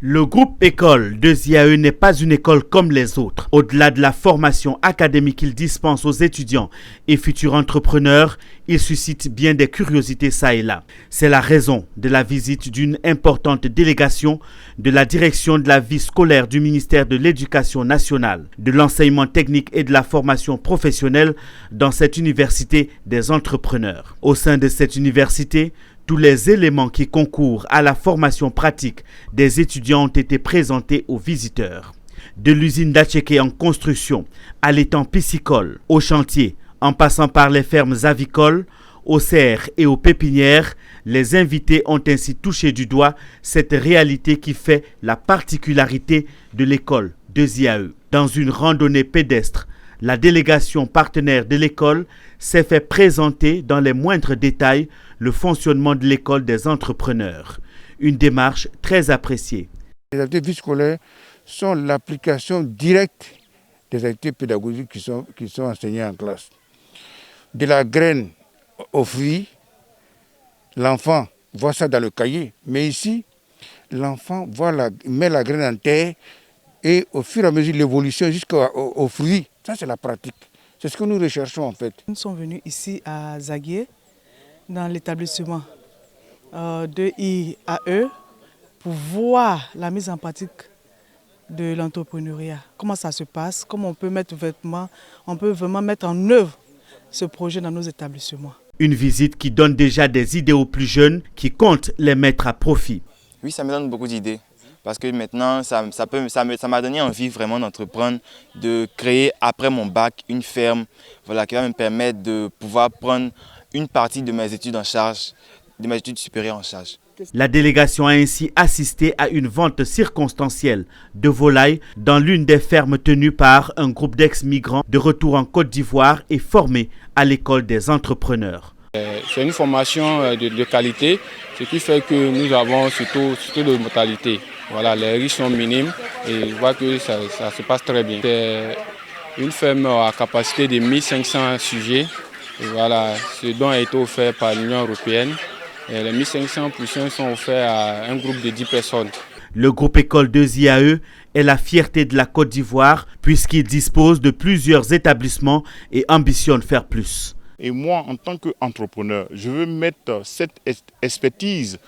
Le groupe école de IAE n'est pas une école comme les autres. Au-delà de la formation académique qu'il dispense aux étudiants et futurs entrepreneurs, il suscite bien des curiosités ça et là. C'est la raison de la visite d'une importante délégation de la direction de la vie scolaire du ministère de l'Éducation nationale, de l'enseignement technique et de la formation professionnelle dans cette université des entrepreneurs. Au sein de cette université, tous les éléments qui concourent à la formation pratique des étudiants ont été présentés aux visiteurs. De l'usine d'Atchéké en construction à l'étang piscicole, au chantier, en passant par les fermes avicoles, aux serres et aux pépinières, les invités ont ainsi touché du doigt cette réalité qui fait la particularité de l'école de IAE. Dans une randonnée pédestre, la délégation partenaire de l'école s'est fait présenter dans les moindres détails le fonctionnement de l'école des entrepreneurs. Une démarche très appréciée. Les activités vie scolaire sont l'application directe des activités pédagogiques qui sont enseignées en classe. De la graine au fruit, l'enfant voit ça dans le cahier, mais ici, l'enfant met la graine en terre et au fur et à mesure de l'évolution jusqu'au fruit, ça c'est la pratique. C'est ce que nous recherchons en fait. Nous sommes venus ici à Zaguié, dans l'établissement de IAE, pour voir la mise en pratique de l'entrepreneuriat. Comment ça se passe, comment on peut vraiment mettre en œuvre ce projet dans nos établissements. Une visite qui donne déjà des idées aux plus jeunes qui comptent les mettre à profit. Oui, ça me donne beaucoup d'idées. Parce que maintenant, ça m'a donné envie vraiment d'entreprendre, de créer après mon bac une ferme qui va me permettre de pouvoir prendre une partie de mes études en charge, de mes études supérieures en charge. La délégation a ainsi assisté à une vente circonstancielle de volailles dans l'une des fermes tenues par un groupe d'ex-migrants de retour en Côte d'Ivoire et formés à l'école des entrepreneurs. C'est une formation de qualité, ce qui fait que nous avons surtout de mortalité. Voilà, les risques sont minimes et je vois que ça se passe très bien. C'est une ferme à capacité de 1500 sujets. Et voilà, ce don a été offert par l'Union européenne. Et les 1500 poussins sont offerts à un groupe de 10 personnes. Le groupe école de IAE est la fierté de la Côte d'Ivoire puisqu'il dispose de plusieurs établissements et ambitionne faire plus. Et moi, en tant qu'entrepreneur, je veux mettre cette expertise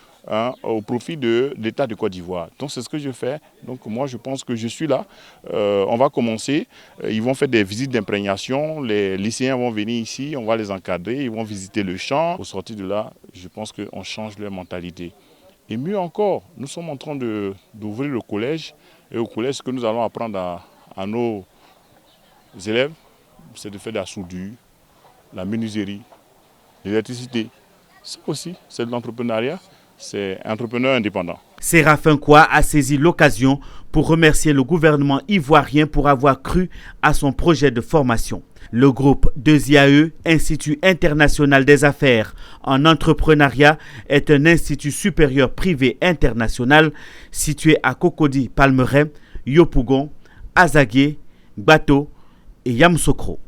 au profit de l'État de Côte d'Ivoire. Donc c'est ce que je fais. Donc moi je pense que je suis là. On va commencer. Ils vont faire des visites d'imprégnation. Les lycéens vont venir ici, on va les encadrer, ils vont visiter le champ. Au sortir de là, je pense qu'on change leur mentalité. Et mieux encore, nous sommes en train d'ouvrir le collège. Et au collège, ce que nous allons apprendre à nos élèves, c'est de faire de la soudure, la menuiserie, l'électricité. Ça aussi, c'est de l'entrepreneuriat. C'est entrepreneur indépendant. Séraphin Kouya a saisi l'occasion pour remercier le gouvernement ivoirien pour avoir cru à son projet de formation. Le groupe de IAE, Institut international des affaires en entrepreneuriat, est un institut supérieur privé international situé à Cocody, Palmeraie, Yopougon, Azaguié, Bato et Yamoussoukro.